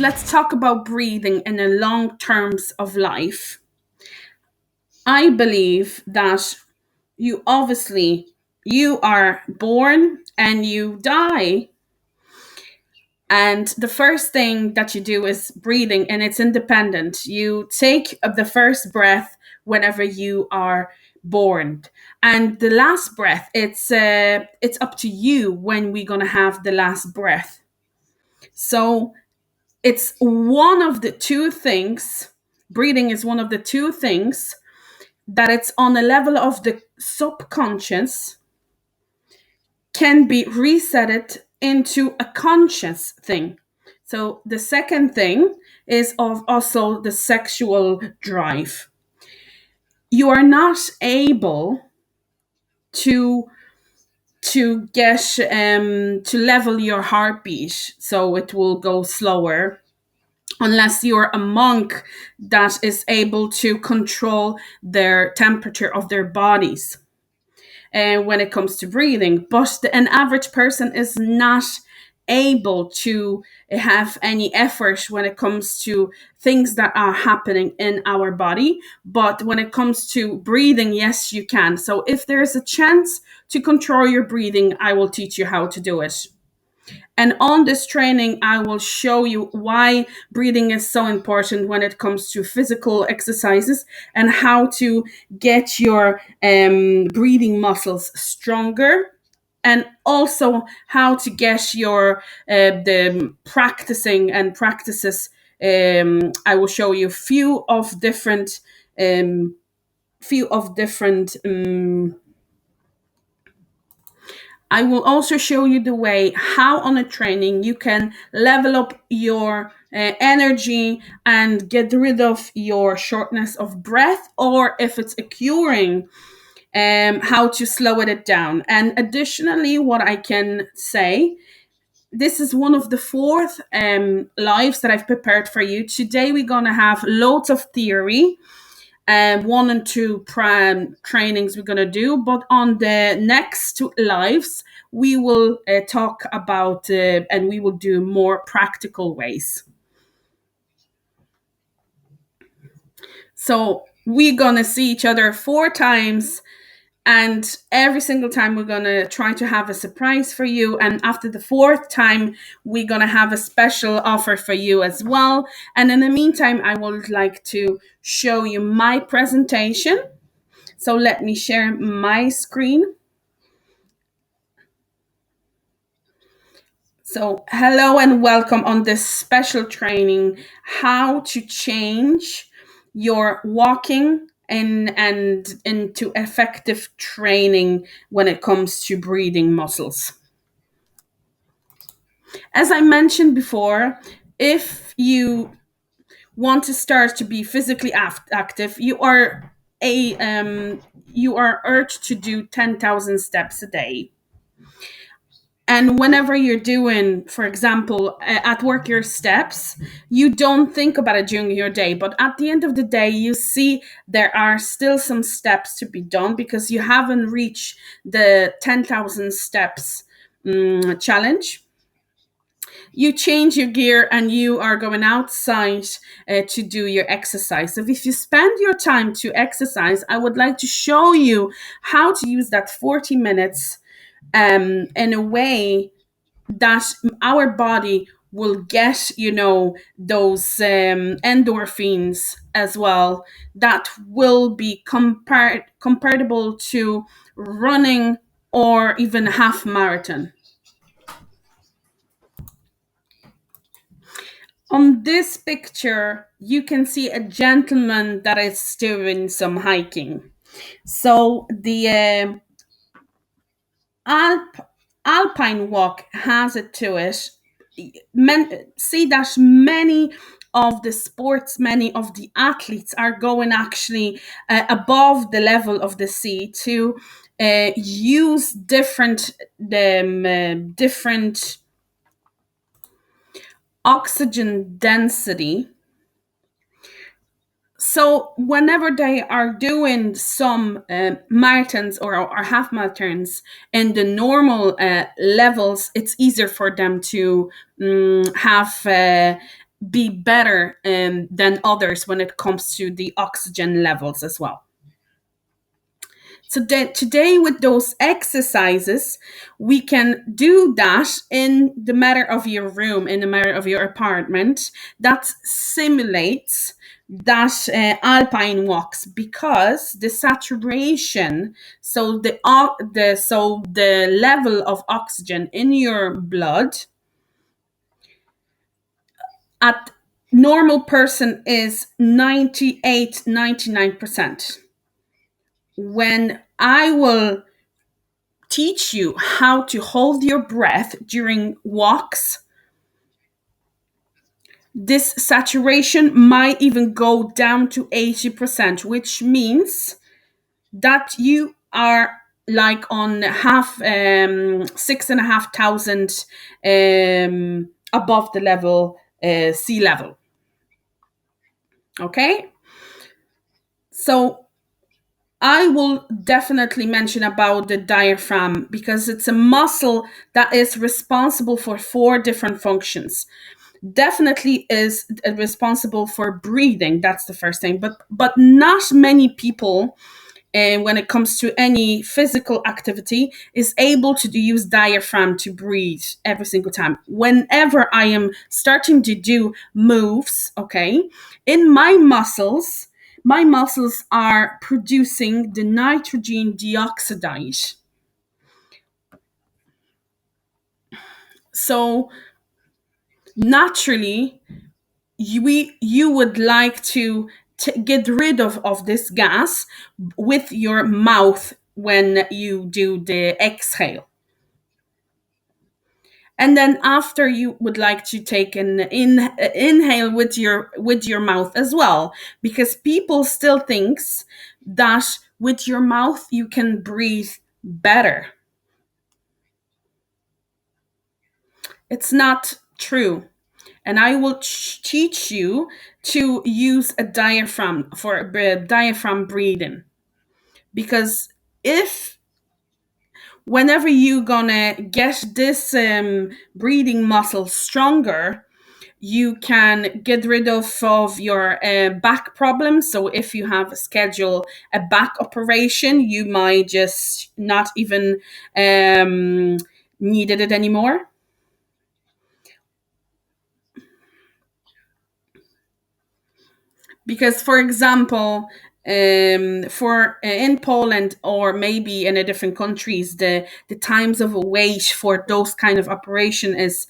let's talk about breathing in the long terms of life. I believe that you are born and you die. And the first thing that you do is breathing, and it's independent. You take the first breath whenever you are born, and the last breath, it's up to you when we're gonna have the last breath. So it's one of the two things. Breathing is one of the two things that it's on a level of the subconscious can be resetted into a conscious thing. So the second thing is of also the sexual drive. You are not able to get to level your heartbeat so it will go slower unless you're a monk that is able to control their temperature of their bodies when it comes to breathing. But an average person is not able to have any effort when it comes to things that are happening in our body. But when it comes to breathing, yes, you can. So if there's a chance to control your breathing, I will teach you how to do it. And on this training, I will show you why breathing is so important when it comes to physical exercises and how to get your breathing muscles stronger, and also how to get your the practicing and practices. I will show you few of different I will also show you the way how on a training you can level up your energy and get rid of your shortness of breath, or if it's occurring, how to slow it down. And additionally, what I can say, this is one of the fourth lives that I've prepared for you. Today we're going to have loads of theory. 1 and 2 prime trainings we're going to do, but on the next 2 lives we will talk about and we will do more practical ways. So we're going to see each other 4 times, and every single time we're going to try to have a surprise for you. And after the 4th time, we're going to have a special offer for you as well. And in the meantime, I would like to show you my presentation. So let me share my screen. So hello and welcome on this special training, how to change your walking and into effective training when it comes to breathing muscles. As I mentioned before, if you want to start to be physically active, you are urged to do 10,000 steps a day. And whenever you're doing, for example, at work, your steps, you don't think about it during your day. But at the end of the day, you see there are still some steps to be done because you haven't reached the 10,000 steps challenge. You change your gear and you are going outside to do your exercise. So if you spend your time to exercise, I would like to show you how to use that 40 minutes in a way that our body will get, those endorphins as well, that will be comparable to running or even half marathon. On this picture, you can see a gentleman that is doing some hiking. So the Alpine walk has it to it. See that many of the sports, many of the athletes are going actually above the level of the sea to use different oxygen density. So whenever they are doing some marathons or half marathons in the normal levels, it's easier for them to have be better than others when it comes to the oxygen levels as well. So that today with those exercises, we can do that in the matter of your room, in the matter of your apartment, that simulates that alpine walks, because the saturation, so the level of oxygen in your blood at normal person is 98-99%. When I will teach you how to hold your breath during walks, this saturation might even go down to 80%, which means that you are like on 6,500 above the level, sea level. Okay, so I will definitely mention about the diaphragm, because it's a muscle that is responsible for 4 different functions. Definitely is responsible for breathing. That's the first thing. But not many people, when it comes to any physical activity, is able to use diaphragm to breathe every single time. Whenever I am starting to do moves, okay, in my muscles are producing the nitrogen dioxide. So naturally, you would like to get rid of this gas with your mouth when you do the exhale. And then after, you would like to take an inhale with your mouth as well, because people still thinks that with your mouth you can breathe better. It's not true. And I will teach you to use a diaphragm for diaphragm breathing, because if whenever you gonna get this breathing muscle stronger, you can get rid of your back problems. So if you have scheduled a back operation, you might just not even needed it anymore. Because, for example, for in Poland, or maybe in a different countries, the times of wait for those kind of operation is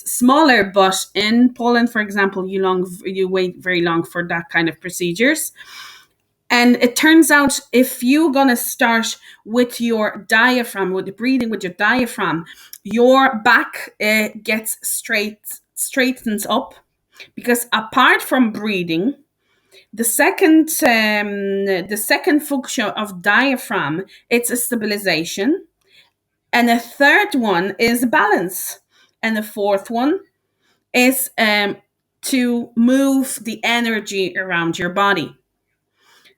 smaller. But in Poland, for example, you wait very long for that kind of procedures. And it turns out, if you're gonna start with your diaphragm, with the breathing with your diaphragm, your back gets straightens up, because apart from breathing, the second function of diaphragm, it's a stabilization, and a third one is balance, and the fourth one is to move the energy around your body.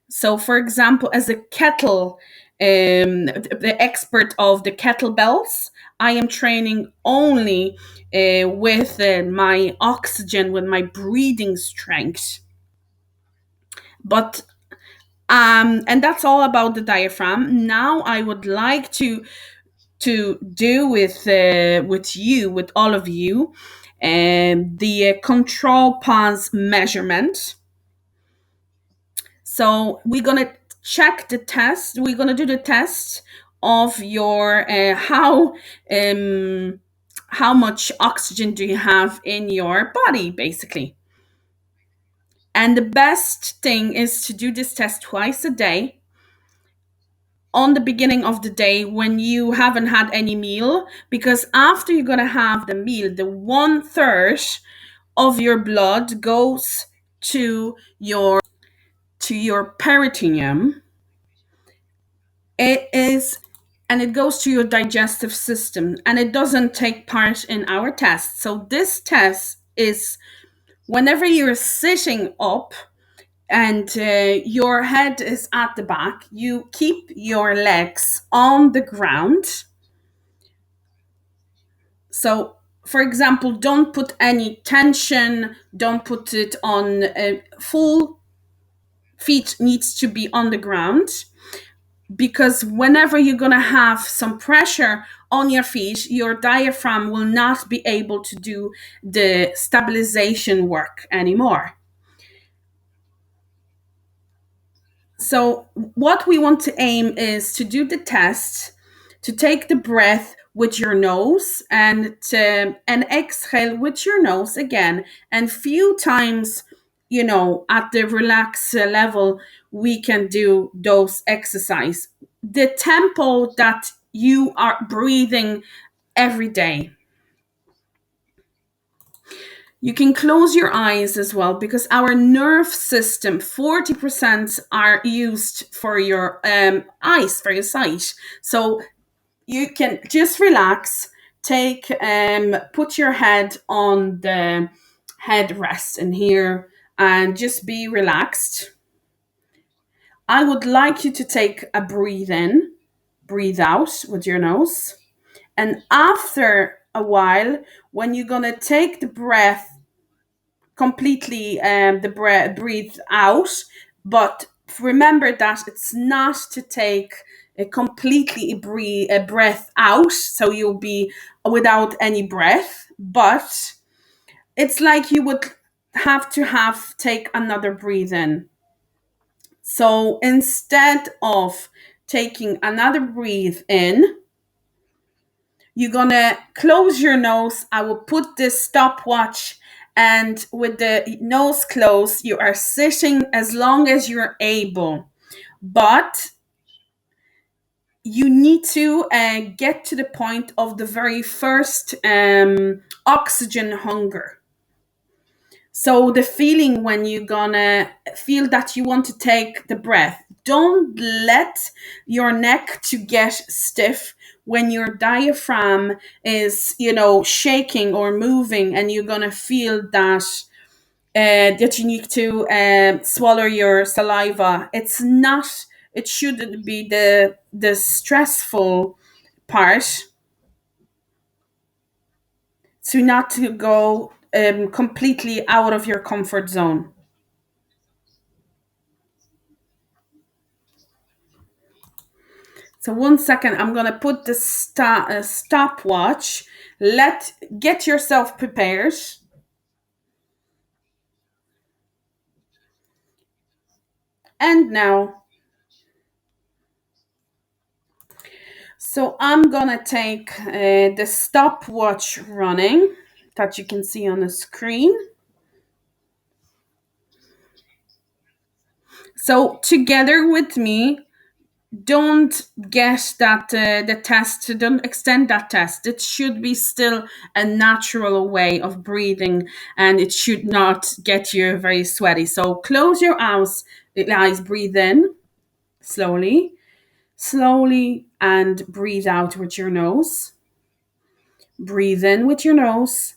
So, for example, as a kettle, the expert of the kettlebells, I am training only with my oxygen, with my breathing strength. But and that's all about the diaphragm. Now I would like to do with all of you, the control pause measurement. So we're gonna check the test. We're gonna do the test of your how much oxygen do you have in your body, basically. And the best thing is to do this test twice a day, on the beginning of the day when you haven't had any meal, because after you're gonna have the meal, the 1/3 of your blood goes to your peritoneum. It goes to your digestive system, and it doesn't take part in our test. So this test is whenever you're sitting up and your head is at the back, you keep your legs on the ground. So for example, don't put any tension, don't put it on full feet needs to be on the ground, because whenever you're going to have some pressure on your feet, your diaphragm will not be able to do the stabilization work anymore. So what we want to aim is to do the test, to take the breath with your nose and exhale with your nose again, and few times, at the relaxed level, we can do those exercise. The tempo that you are breathing every day. You can close your eyes as well, because our nerve system, 40% are used for your eyes, for your sight. So you can just relax, put your head on the headrest in here and just be relaxed. I would like you to take a breathe in, breathe out with your nose. And after a while, when you're going to take the breath completely, breathe out, but remember that it's not to take a completely a breath out, so you'll be without any breath, but it's like you would have to take another breathe in. So instead of taking another breathe in, you're gonna close your nose. I will put this stopwatch, and with the nose closed, you are sitting as long as you're able. But you need to get to the point of the very first oxygen hunger. So the feeling when you're gonna feel that you want to take the breath, don't let your neck to get stiff when your diaphragm is, shaking or moving, and you're gonna feel that you need to swallow your saliva. It shouldn't be the stressful part, to not to go completely out of your comfort zone. So 1 second, I'm gonna put the stopwatch. Get yourself prepared. And now, so I'm gonna take the stopwatch running that you can see on the screen. So together with me, don't guess that the test, don't extend that test. It should be still a natural way of breathing, and it should not get you very sweaty. So close your eyes, breathe in slowly, slowly, and breathe out with your nose. Breathe in with your nose.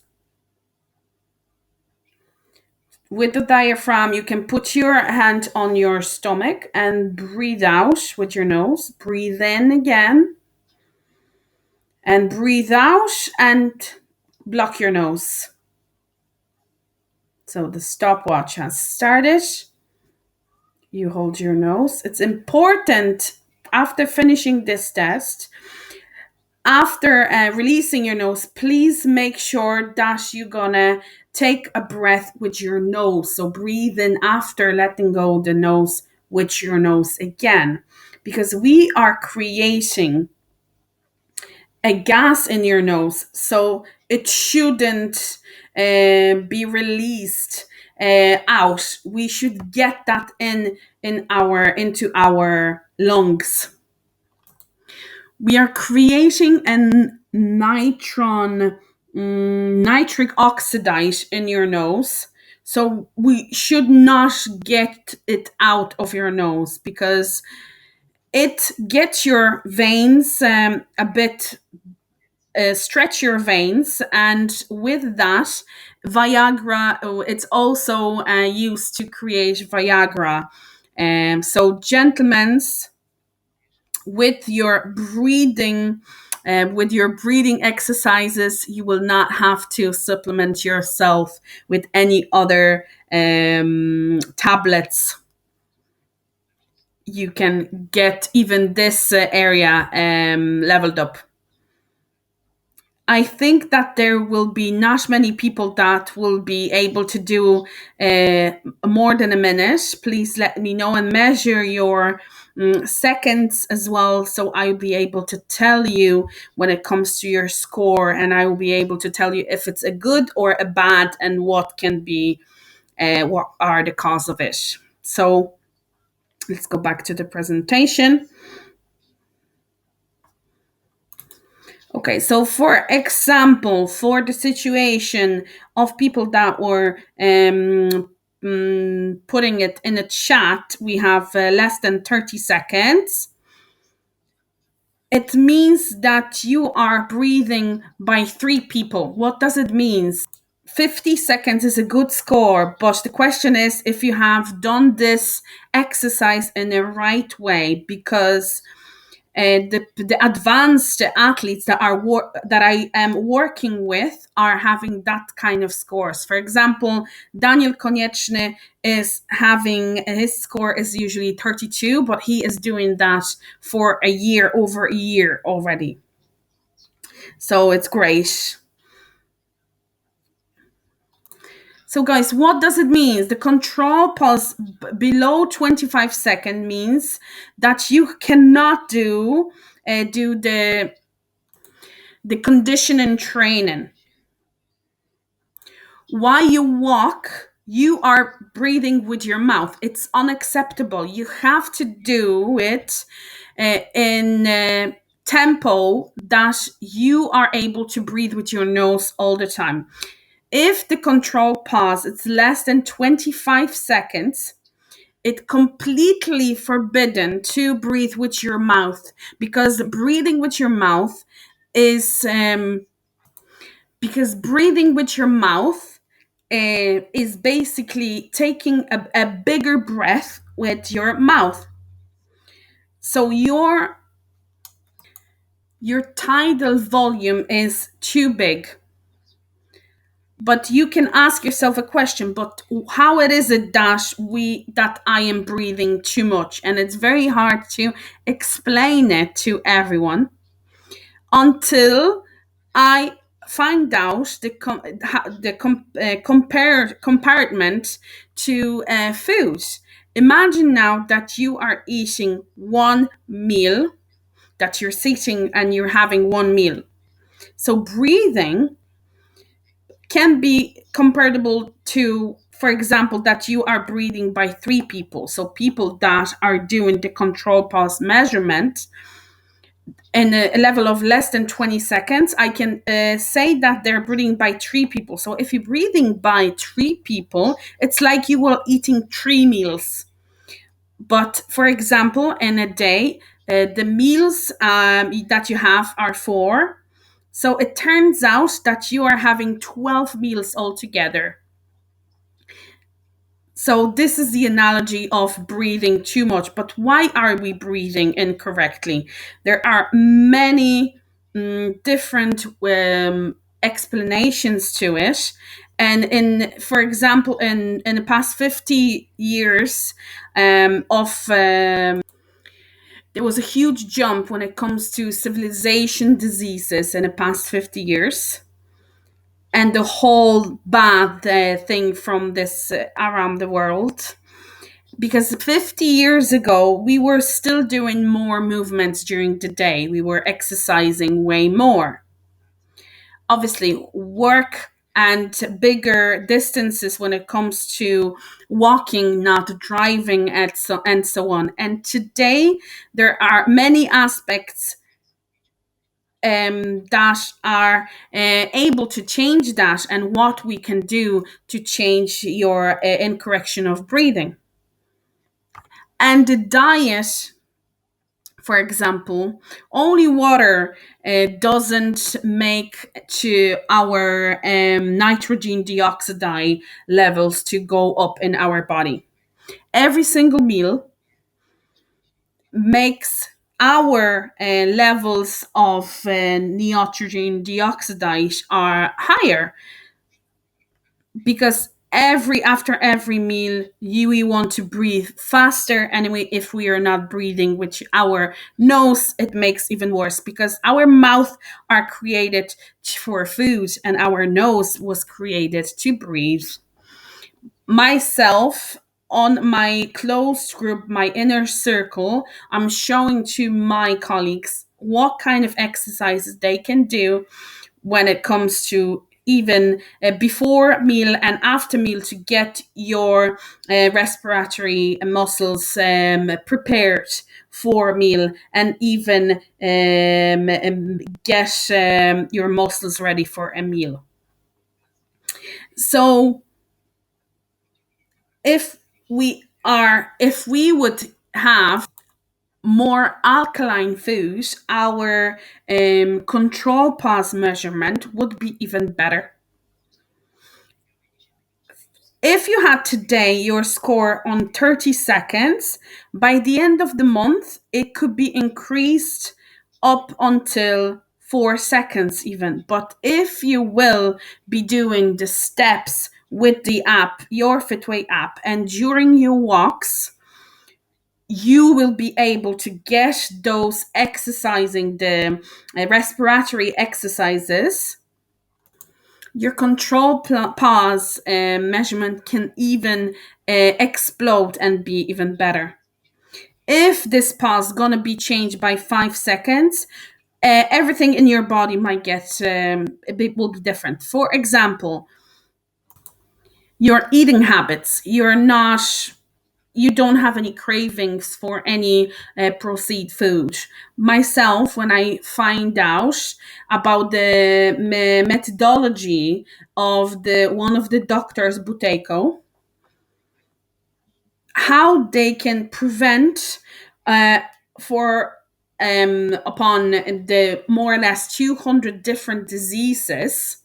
With the diaphragm, you can put your hand on your stomach and breathe out with your nose. Breathe in again. And breathe out and block your nose. So the stopwatch has started. You hold your nose. It's important after finishing this test, after releasing your nose, please make sure that you're gonna take a breath with your nose. So breathe in after letting go the nose with your nose again, because we are creating a gas in your nose, so it shouldn't be released out. We should get that into our lungs. We are creating a nitric oxide in your nose, so we should not get it out of your nose, because it gets your veins a bit stretch your veins, and with that, Viagra, it's also used to create Viagra. So gentlemen, with your breathing with your breathing exercises, you will not have to supplement yourself with any other tablets. You can get even this area leveled up. I think that there will be not many people that will be able to do more than a minute. Please let me know and measure your seconds as well, so I'll be able to tell you when it comes to your score, and I will be able to tell you if it's a good or a bad and what can be, what are the cause of it. So let's go back to the presentation. Okay, so for example, for the situation of people that were putting it in a chat, we have less than 30 seconds. It means that you are breathing by 3 people. What does it mean? 50 seconds is a good score, but the question is if you have done this exercise in the right way, because the advanced athletes that I am working with are having that kind of scores. For example, Daniel Konieczny is having, his score is usually 32, but he is doing that for a year, over a year already. So it's great. So guys, what does it mean? The control pulse below 25 seconds means that you cannot do the conditioning training. While you walk, you are breathing with your mouth. It's unacceptable. You have to do it in tempo that you are able to breathe with your nose all the time. If the control pause is less than 25 seconds, it's completely forbidden to breathe with your mouth, because breathing with your mouth is is basically taking a bigger breath with your mouth. So your tidal volume is too big. But you can ask yourself a question, but how it is it that I am breathing too much? And it's very hard to explain it to everyone until I find out the compartment to food. Imagine now that you are eating one meal, that you're sitting and you're having one meal. So breathing can be comparable to, for example, that you are breathing by 3 people. So people that are doing the control pulse measurement in a level of less than 20 seconds, I can say that they're breathing by 3 people. So if you're breathing by 3 people, it's like you were eating 3 meals. But for example, in a day, the meals that you have are 4. So it turns out that you are having 12 meals altogether. So this is the analogy of breathing too much. But why are we breathing incorrectly? There are many different explanations to it. And for example, in the past 50 years there was a huge jump when it comes to civilization diseases in the past 50 years. And the whole bad thing from this around the world. Because 50 years ago, we were still doing more movements during the day. We were exercising way more. Obviously, work and bigger distances when it comes to walking, not driving, and so on. And today, there are many aspects that are able to change that, and what we can do to change your incorrection of breathing. And the diet, for example, only water doesn't make to our nitrogen dioxide levels to go up in our body. Every single meal makes our levels of nitrogen dioxide are higher, because after every meal we want to breathe faster, anyway. If we are not breathing with our nose, it makes even worse, because our mouth are created for food and our nose was created to breathe. Myself, on my closed group, my inner circle, I'm showing to my colleagues what kind of exercises they can do when it comes to even before meal and after meal, to get your respiratory muscles prepared for meal, and even get your muscles ready for a meal. So if we would have more alkaline food, our control pause measurement would be even better. If you had today your score on 30 seconds, by the end of the month, it could be increased up until 4 seconds even. But if you will be doing the steps with the app, your Fitway app, and during your walks, you will be able to get those exercising the respiratory exercises. Your control pause measurement can even explode and be even better. If this pause gonna be changed by 5 seconds, everything in your body might get it will be different. For example, your eating habits. You don't have any cravings for any processed food. Myself, when I find out about the methodology of the one of the doctors, Buteyko, how they can prevent uh, for upon the more or less 200 different diseases,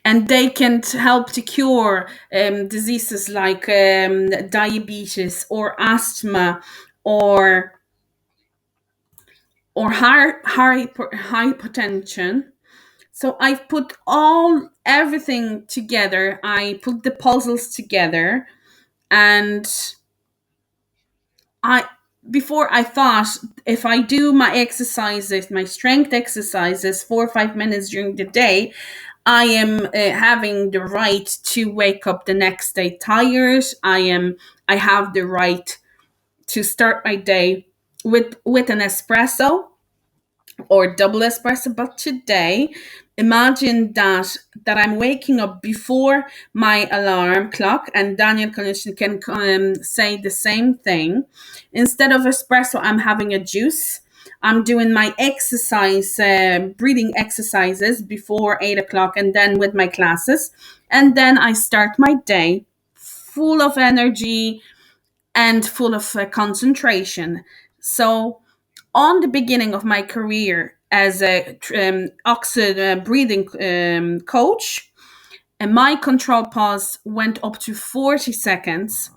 and they can help to cure diseases like diabetes or asthma, or hypertension. So I've put everything together. I put the puzzles together, and I before I thought, if I do my exercises, my strength exercises, 4 or 5 minutes during the day, I am having the right to wake up the next day tired. I have the right to start my day with an espresso or double espresso. But today, imagine that I'm waking up before my alarm clock, and Daniel can say the same thing. Instead of espresso, I'm having a juice. I'm doing my exercise, breathing exercises before 8 o'clock, and then with my classes. And then I start my day full of energy and full of concentration. So, on the beginning of my career as a oxygen breathing coach, and my control pause went up to 40 seconds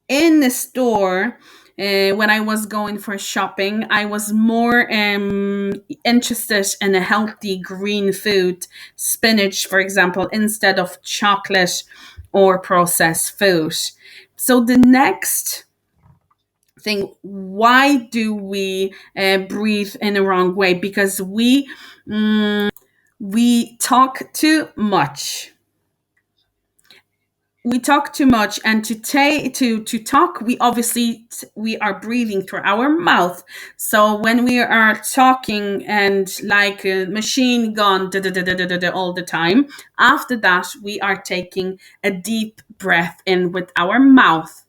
in the store. When I was going for shopping, I was more interested in a healthy green food, spinach, for example, instead of chocolate or processed food. So the next thing, why do we breathe in the wrong way? Because we talk too much. We talk too much, and to talk, we obviously we are breathing through our mouth. So when we are talking and like a machine gun da, da, da, da, da, da, da, all the time, after that we are taking a deep breath in with our mouth.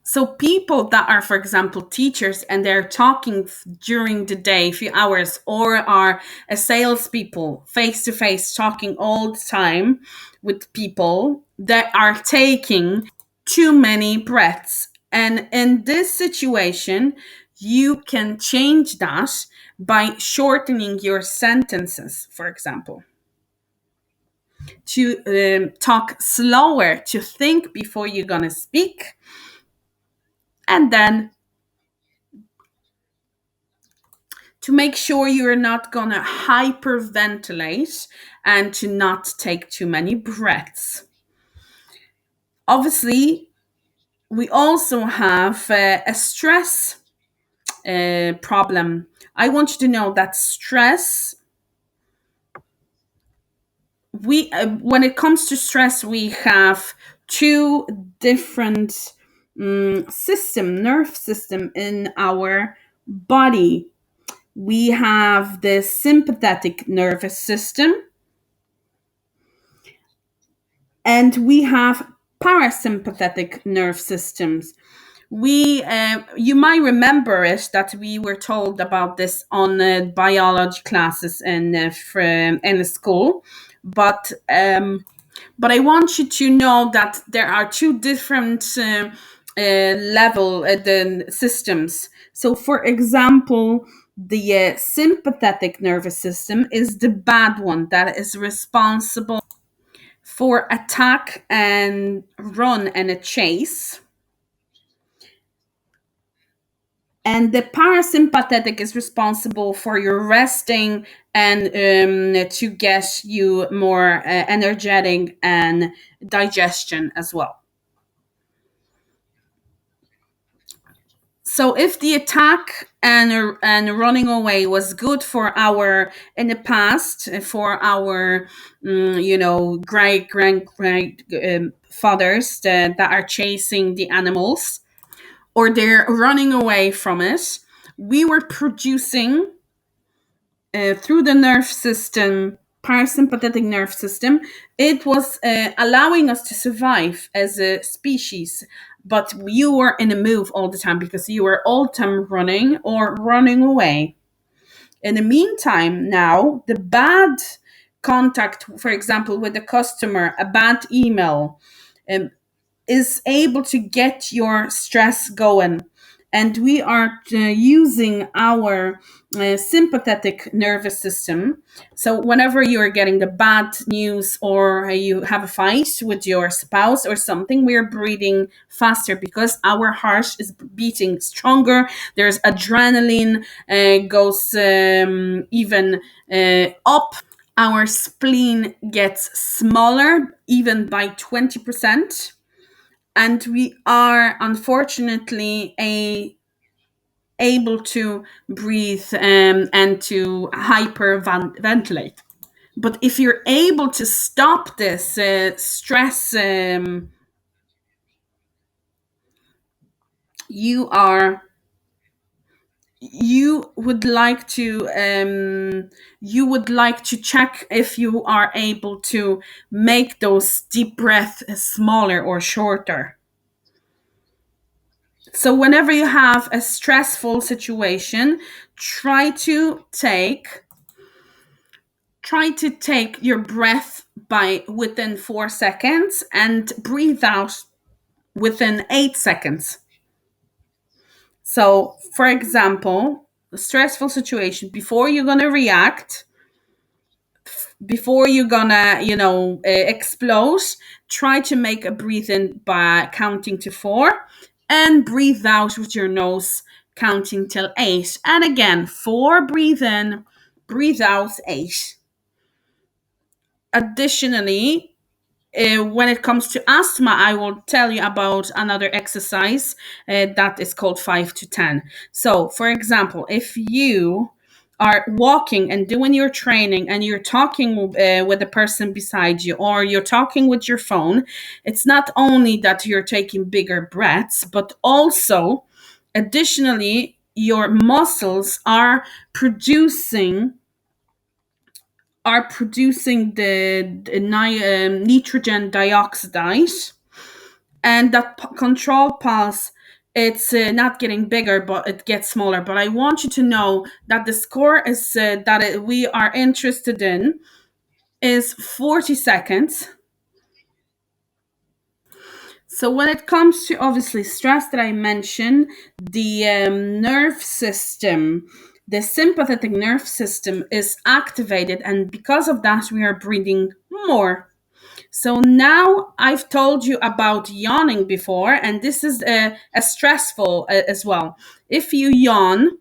So people that are, for example, teachers, and they're talking during the day, few hours, or are a salespeople, face to face, talking all the time with people that are taking too many breaths. And in this situation, you can change that by shortening your sentences, for example, to talk slower, to think before you're gonna speak, and then to make sure you're not gonna hyperventilate and to not take too many breaths. Obviously, we also have a stress problem. I want you to know that stress, when it comes to stress, we have two different nerve system in our body. We have the sympathetic nervous system, and we have parasympathetic nerve systems. You might remember it that we were told about this on biology classes in the school, but I want you to know that there are two different level the systems. So, for example, the sympathetic nervous system is the bad one that is responsible for attack and run and a chase. And the parasympathetic is responsible for your resting and to get you more energetic and digestion as well. So if the attack and running away was good for our in the past for our great fathers that are chasing the animals, or they're running away from it, we were producing through the nerve system, parasympathetic nerve system, it was allowing us to survive as a species. But you were in a move all the time because you were all the time running or running away. In the meantime, now, the bad contact, for example, with the customer, a bad email, is able to get your stress going. And we are using our sympathetic nervous system. So whenever you're getting the bad news or you have a fight with your spouse or something, we're breathing faster because our heart is beating stronger. There's adrenaline goes even up. Our spleen gets smaller, even by 20%. And we are unfortunately able to breathe and to hyperventilate. But if you're able to stop this stress, you would like to check if you are able to make those deep breaths smaller or shorter. So whenever you have a stressful situation, try to take your breath by within 4 seconds and breathe out within 8 seconds. So, for example, a stressful situation, before you're going to react, before you're gonna explode, try to make a breathe in by counting to 4 and breathe out with your nose counting till 8, and again 4, breathe in, breathe out 8. Additionally, when it comes to asthma, I will tell you about another exercise that is called 5 to 10. So, for example, if you are walking and doing your training and you're talking with the person beside you, or you're talking with your phone, it's not only that you're taking bigger breaths, but also, additionally, your muscles are producing the nitrogen dioxide, and that control pulse, it's not getting bigger, but it gets smaller. But I want you to know that the score is we are interested in is 40 seconds. So when it comes to obviously stress that I mentioned, the nerve system, the sympathetic nerve system is activated, and because of that, we are breathing more. So now I've told you about yawning before, and this is a stressful as well. If you yawn,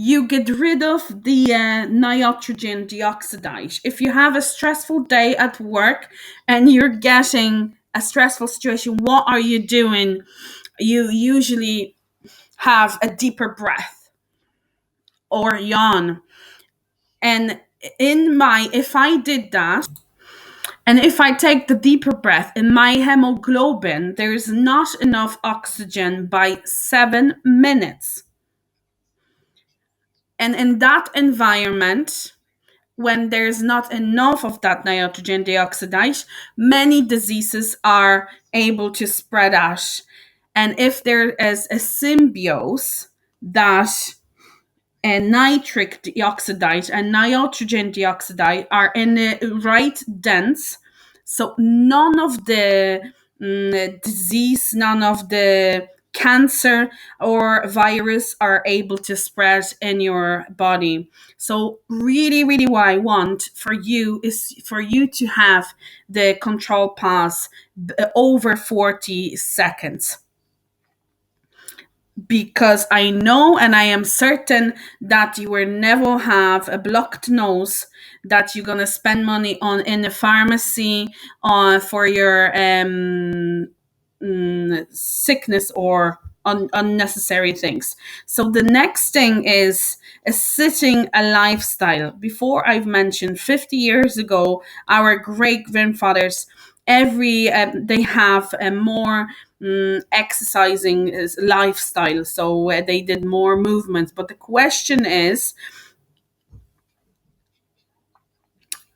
you get rid of the nitrogen dioxide. If you have a stressful day at work and you're getting a stressful situation, what are you doing? You usually have a deeper breath or yawn. And if I did that, and if I take the deeper breath, in my hemoglobin, there is not enough oxygen by 7 minutes. And in that environment, when there's not enough of that nitrogen dioxide, many diseases are able to spread out. And if there is a symbiose that nitric dioxide and nitrogen dioxide are in the right dense, so none of the disease, none of the cancer or virus are able to spread in your body. So really, really what I want for you is for you to have the control pass over 40 seconds, because I know and I am certain that you will never have a blocked nose that you're gonna spend money on in the pharmacy for your sickness or unnecessary things. So the next thing is sitting a lifestyle. Before, I've mentioned 50 years ago, our great grandfathers, they have a more exercising lifestyle, so they did more movements. But the question is,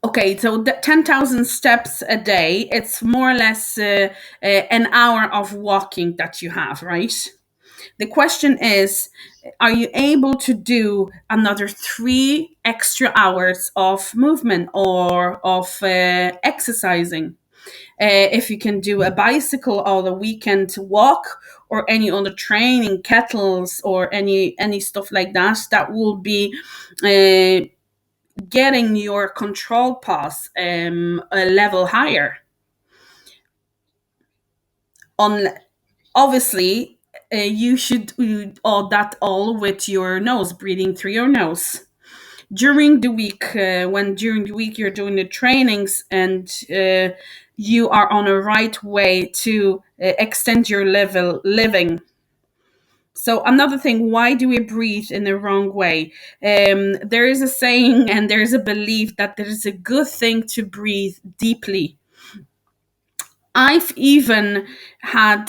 okay, so the 10,000 steps a day, it's more or less an hour of walking that you have, right? The question is, are you able to do another 3 extra hours of movement or of exercising? If you can do a bicycle or the weekend walk or any other training, kettles or any stuff like that, that will be getting your control pass a level higher. On obviously, you should do all with your nose, breathing through your nose. During the week, when during the week you're doing the trainings and you are on a right way to extend your level living. So another thing, why do we breathe in the wrong way? There is a saying and there is a belief that there is a good thing to breathe deeply. I've even had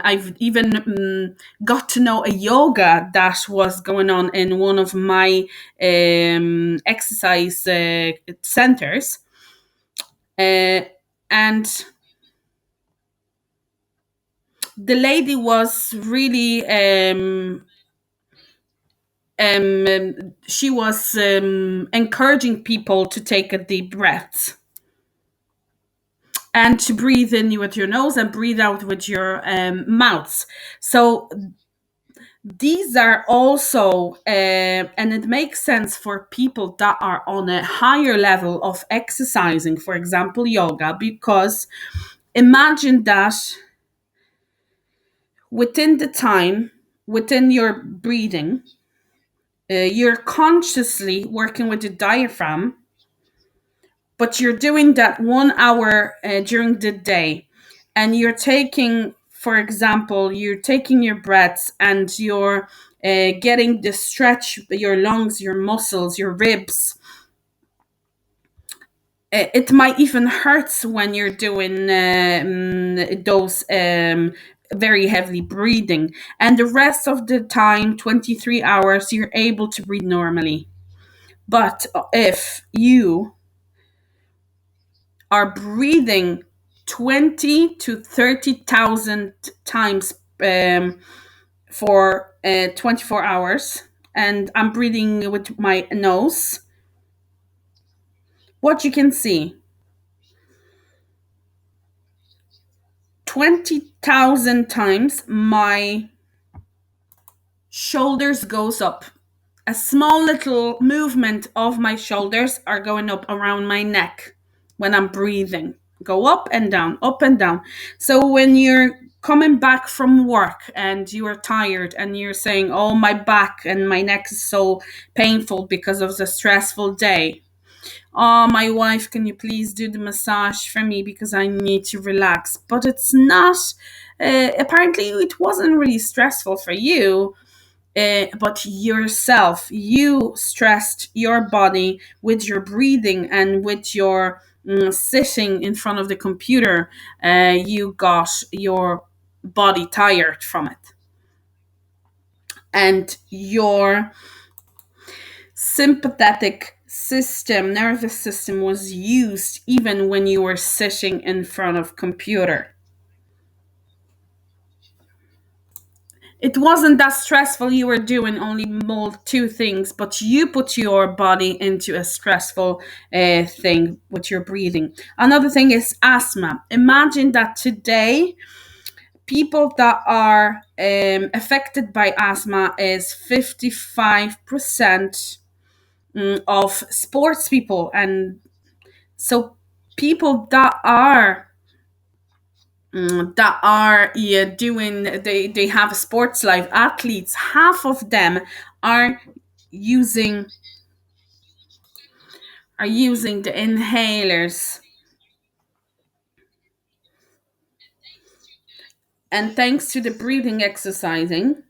I've even got to know a yoga that was going on in one of my exercise centers, and the lady was really she was encouraging people to take a deep breath and to breathe in with your nose and breathe out with your mouths. So these are also, and it makes sense for people that are on a higher level of exercising, for example, yoga, because imagine that within the time, within your breathing, you're consciously working with the diaphragm, but you're doing that 1 hour during the day, and you're taking, for example, you're taking your breaths and you're getting the stretch, your lungs, your muscles, your ribs. It might even hurt when you're doing those very heavily breathing, and the rest of the time, 23 hours, you're able to breathe normally. But if you are breathing 20 to 30,000 times for 24 hours, and I'm breathing with my nose, what you can see, 20,000 times my shoulders goes up. A small little movement of my shoulders are going up around my neck when I'm breathing. Go up and down, up and down. So when you're coming back from work and you are tired and you're saying, oh, my back and my neck is so painful because of the stressful day. Oh, my wife, can you please do the massage for me because I need to relax? But it's not, apparently, it wasn't really stressful for you. But yourself, you stressed your body with your breathing and with your sitting in front of the computer. You got your body tired from it. And your sympathetic system, nervous system, was used even when you were sitting in front of computer. It wasn't that stressful. You were doing only two things, but you put your body into a stressful thing with your breathing. Another thing is asthma. Imagine that today people that are affected by asthma is 55% of sports people. And so people that are doing, they have a sports life, athletes, half of them are using the inhalers. And thanks to the breathing exercising,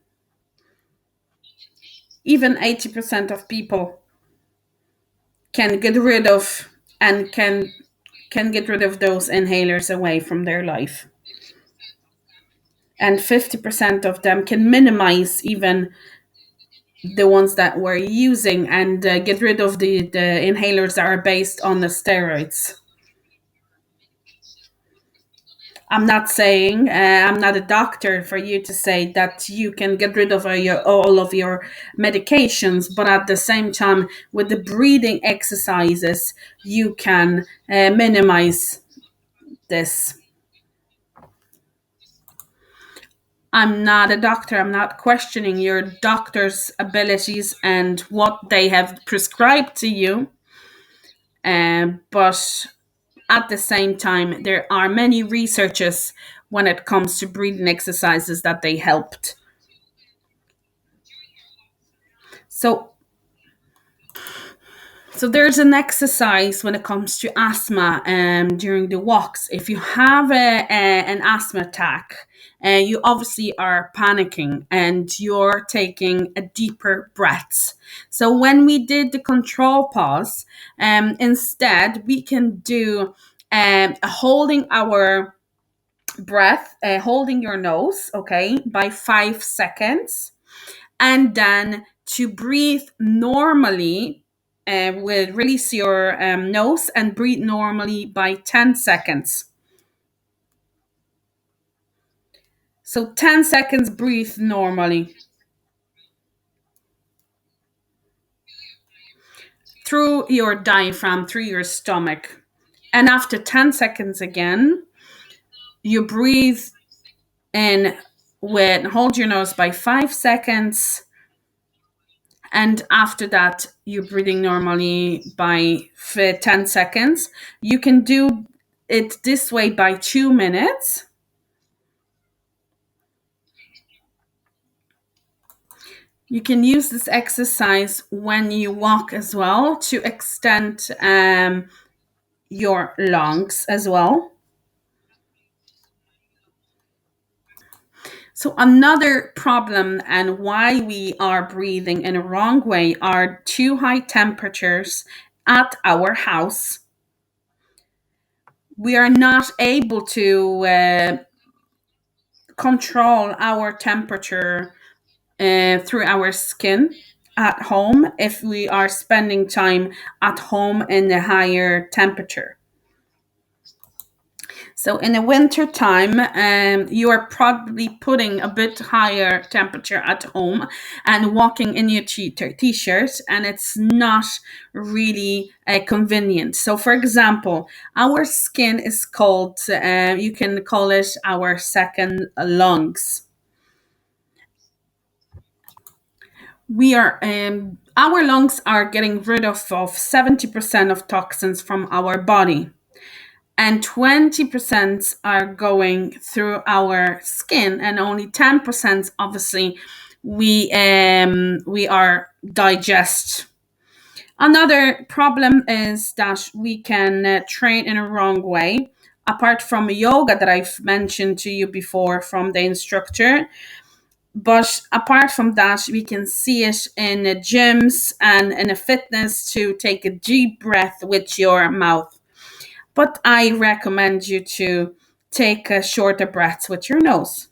even 80% of people can get rid of and can get rid of those inhalers away from their life. And 50% of them can minimize even the ones that we're using and get rid of the inhalers that are based on the steroids. I'm not saying, I'm not a doctor for you to say that you can get rid of all of your medications, but at the same time, with the breathing exercises, you can minimize this. I'm not a doctor. I'm not questioning your doctor's abilities and what they have prescribed to you. But at the same time, there are many researchers when it comes to breathing exercises that they helped. So there's an exercise when it comes to asthma during the walks. If you have an asthma attack, you obviously are panicking and you're taking a deeper breaths. So when we did the control pause, instead we can do holding our breath, holding your nose, okay, by 5 seconds, and then to breathe normally, will release your nose and breathe normally by 10 seconds. So 10 seconds, breathe normally. Through your diaphragm, through your stomach. And after 10 seconds again, you breathe in hold your nose by 5 seconds. And after that, you're breathing normally by 10 seconds. You can do it this way by 2 minutes. You can use this exercise when you walk as well to extend your lungs as well. So another problem and why we are breathing in a wrong way are too high temperatures at our house. We are not able to control our temperature through our skin at home if we are spending time at home in a higher temperature. So in the winter time, you are probably putting a bit higher temperature at home and walking in your t-shirt, and it's not really convenient. So for example, our skin is called, you can call it our second lungs. Our lungs are getting rid of 70% of toxins from our body. and 20% are going through our skin, and only 10% obviously we are digest. Another problem is that we can train in a wrong way. Apart from yoga that I've mentioned to you before from the instructor, but apart from that, we can see it in gyms and in a fitness to take a deep breath with your mouth. But I recommend you to take a shorter breaths with your nose,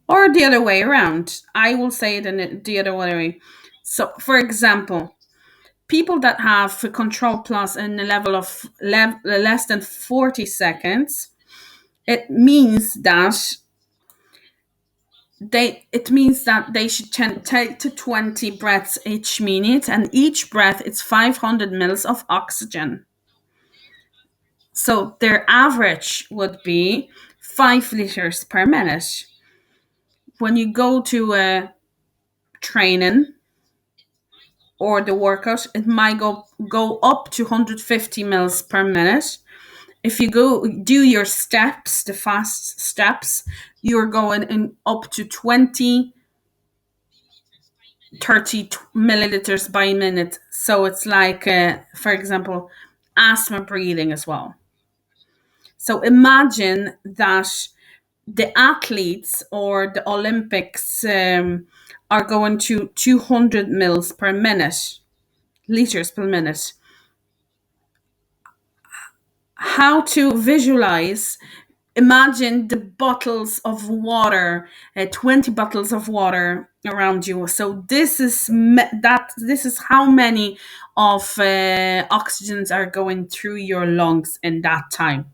or the other way around. I will say it in the other way. So, for example, people that have a control plus in the level of less than 40 seconds, it means that they should take to 20 breaths each minute, and each breath is 500 mils of oxygen. So their average would be 5 liters per minute. When you go to a training or the workout, it might go up to 150 mils per minute. If you go do your steps, the fast steps, you're going in up to 20, 30 milliliters by minute. So it's like, for example, asthma breathing as well. So imagine that the athletes or the Olympics are going to 200 mils per minute, liters per minute. How to visualize? Imagine the bottles of water, 20 bottles of water around you. So this is how many of oxygens are going through your lungs in that time.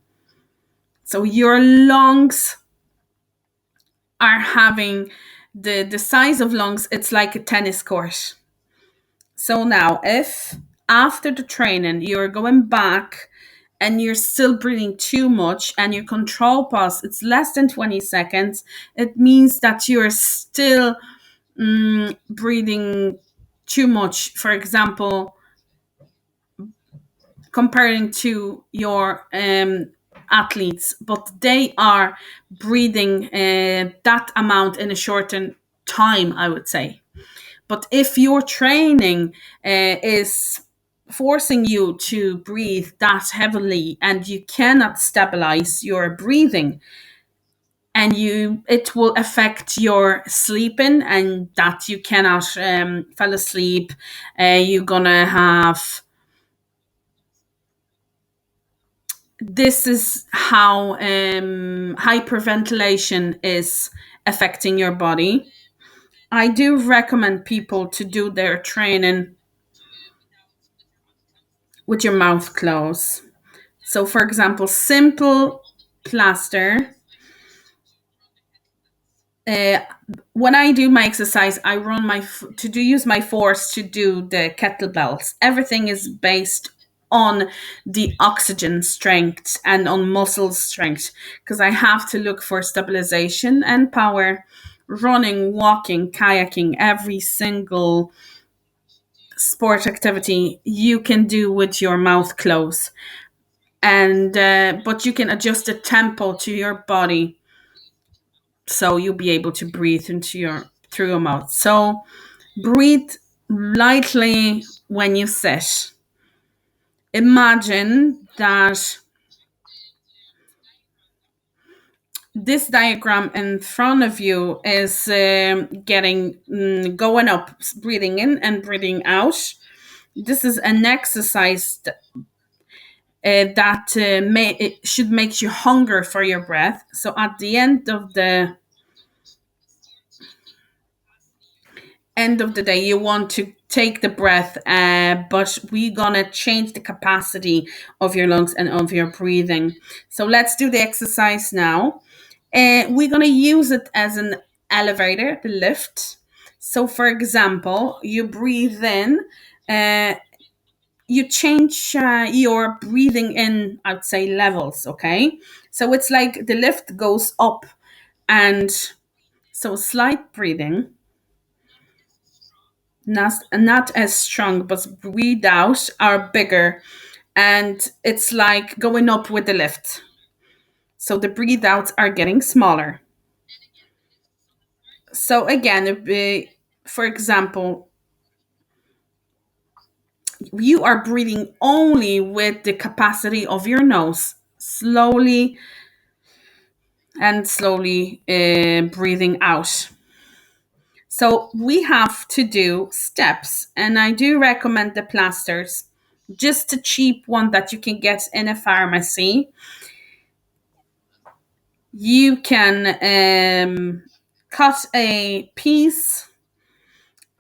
So your lungs are having the size of lungs, it's like a tennis court. So now if after the training you're going back and you're still breathing too much and your control pulse it's less than 20 seconds, it means that you're still breathing too much. For example, comparing to your athletes, but they are breathing that amount in a shortened time, I would say. But if your training is forcing you to breathe that heavily and you cannot stabilize your breathing, and it will affect your sleeping, and that you cannot fall asleep, you're gonna have, this is how hyperventilation is affecting your body. I do recommend people to do their training with your mouth closed. So, for example, simple plaster. Uh, when I do my exercise, I run use my force to do the kettlebells. Everything is based on the oxygen strength and on muscle strength, because I have to look for stabilization and power. Running, walking, kayaking, every single sport activity you can do with your mouth closed, and but you can adjust the tempo to your body, so you'll be able to breathe into your through your mouth. So breathe lightly when you sit. Imagine that this diagram in front of you is getting going up, breathing in and breathing out. This is an exercise that it should make you hunger for your breath. So at the end of the day, you want to take the breath, but we're gonna change the capacity of your lungs and of your breathing. So let's do the exercise now. We're gonna use it as an elevator, the lift. So for example, you breathe in, uh, you change your breathing in, I'd say, levels. Okay, so it's like the lift goes up, and so slight breathing, not as strong, but breathe out are bigger. and it's like going up with the lift. So the breathe outs are getting smaller. So again, for example, you are breathing only with the capacity of your nose, slowly and slowly breathing out. So we have to do steps, and I do recommend the plasters, just a cheap one that you can get in a pharmacy. You can cut a piece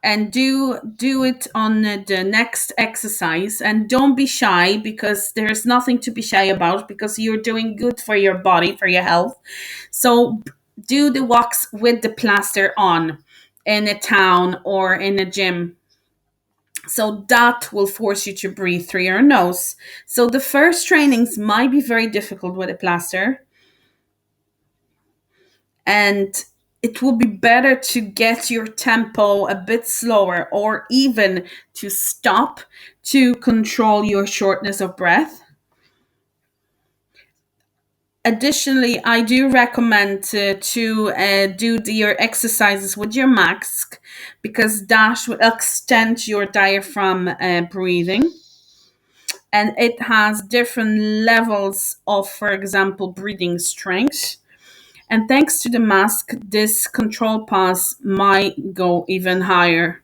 and do it on the next exercise, and don't be shy, because there's nothing to be shy about, because you're doing good for your body, for your health. So do the walks with the plaster on in a town or in a gym. So that will force you to breathe through your nose. So the first trainings might be very difficult with a plaster, and it will be better to get your tempo a bit slower, or even to stop, to control your shortness of breath. Additionally, I do recommend to do your exercises with your mask, because that will extend your diaphragm breathing. And it has different levels of, for example, breathing strength. And thanks to the mask, this control pass might go even higher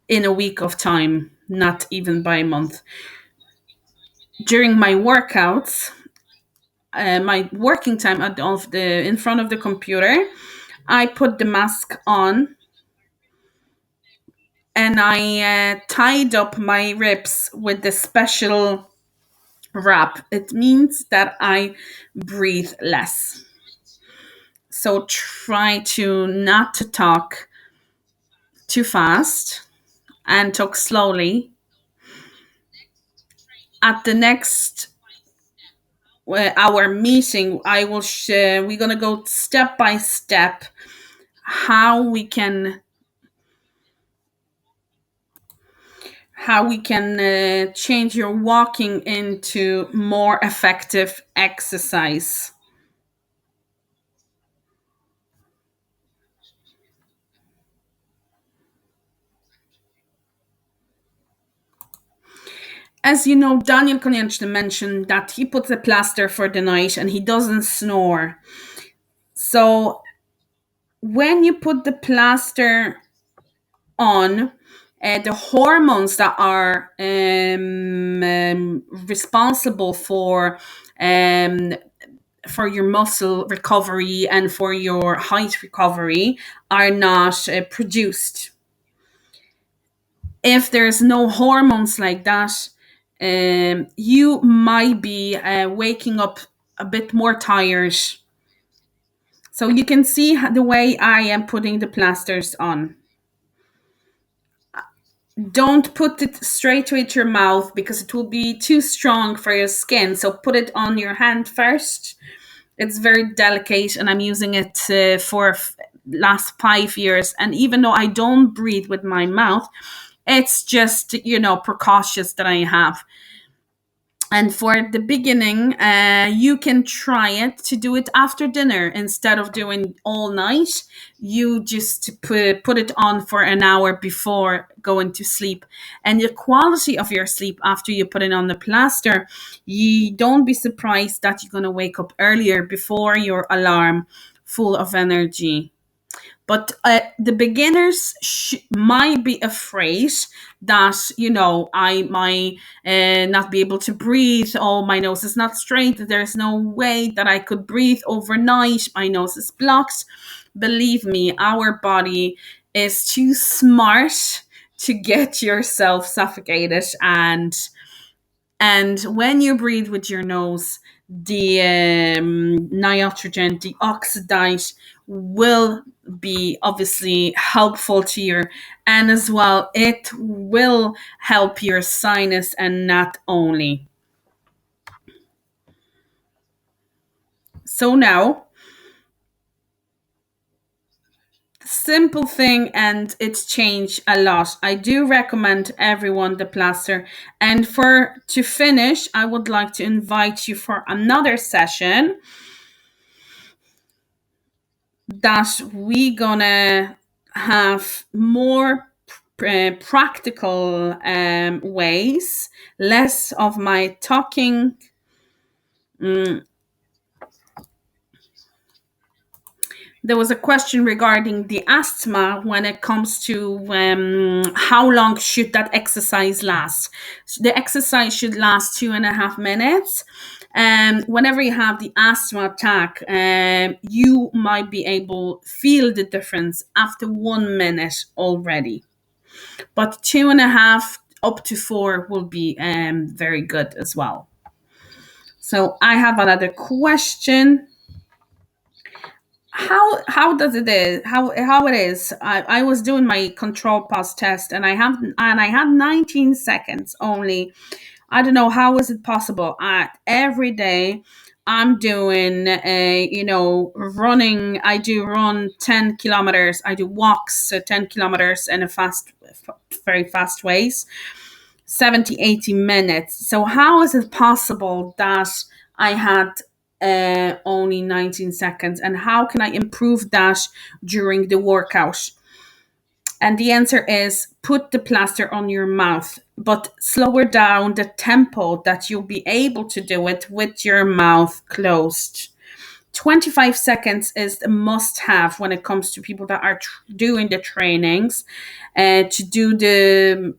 in a week of time, not even by a month. During my workouts, my working time in front of the computer, I put the mask on, and I tied up my ribs with the special wrap. It means that I breathe less. So try to not to talk too fast, and talk slowly. At the next our meeting, I will we're gonna go step by step how we can change your walking into more effective exercise. As you know, Daniel Konieczny mentioned that he puts a plaster for the night and he doesn't snore. So when you put the plaster on, the hormones that are responsible um, for your muscle recovery and for your height recovery are not produced. If there's no hormones like that, you might be waking up a bit more tired. So you can see the way I am putting the plasters on. Don't put it straight with your mouth, because it will be too strong for your skin. So put it on your hand first. It's very delicate, and I'm using it for last 5 years. And even though I don't breathe with my mouth, it's just, precautious that I have. And for the beginning, you can try it to do it after dinner instead of doing all night. You just put it on for an hour before going to sleep. And the quality of your sleep after you put it on the plaster, you don't be surprised that you're going to wake up earlier before your alarm, full of energy. But the beginners might be afraid that, I might not be able to breathe. Oh, my nose is not straight. There's no way that I could breathe overnight. My nose is blocked. Believe me, our body is too smart to get yourself suffocated. And when you breathe with your nose, the nitrogen, the oxidized, will be obviously helpful to your, and as well, it will help your sinus, and not only. So now, simple thing, and it's changed a lot. I do recommend everyone the plaster. And to finish, I would like to invite you for another session that we gonna have more practical ways, less of my talking. There was a question regarding the asthma when it comes to how long should that exercise last. The exercise should last 2.5 minutes. And whenever you have the asthma attack, you might be able to feel the difference after 1 minute already. But 2.5 up to 4 will be very good as well. So I have another question. How does it is how it is? I was doing my control pause test, and I had 19 seconds only. I don't know how is it possible. Every day I'm doing running. I do run 10 kilometers. I do walks 10 kilometers in a very fast ways, 70-80 minutes. So how is it possible that I had only 19 seconds, and how can I improve that during the workout? And the answer is put the plaster on your mouth, but slower down the tempo that you'll be able to do it with your mouth closed. 25 seconds is a must have when it comes to people that are doing the trainings, to do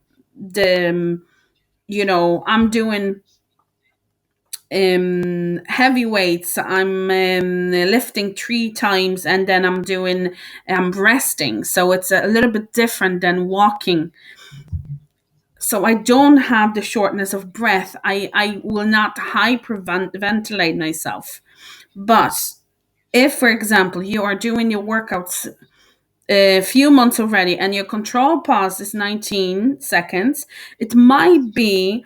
I'm doing heavy weights. I'm lifting 3 times, and then I'm resting, so it's a little bit different than walking. So I don't have the shortness of breath. I will not hyperventilate myself. But if, for example, you are doing your workouts a few months already and your control pause is 19 seconds, it might be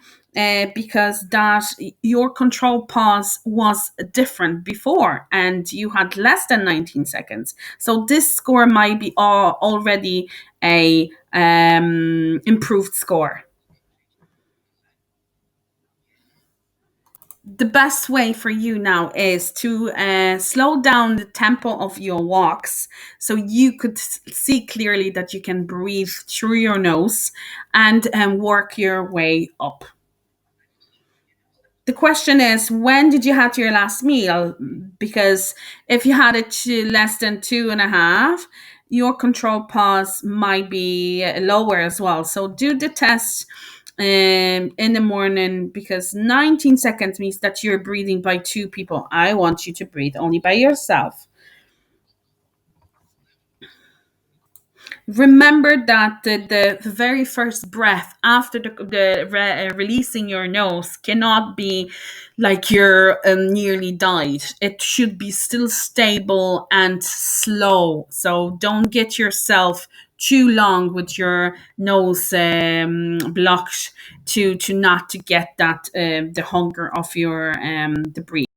because that your control pause was different before and you had less than 19 seconds. So this score might be already a improved score. The best way for you now is to slow down the tempo of your walks, so you could see clearly that you can breathe through your nose and work your way up. The question is, when did you have your last meal? Because if you had it to less than 2.5, your control pause might be lower as well. So do the test in the morning, because 19 seconds means that you're breathing by 2 people. I want you to breathe only by yourself. Remember that the very first breath after releasing your nose cannot be like you're nearly died. It should be still stable and slow. So don't get yourself too long with your nose blocked to not to get that the hunger of your the breathe.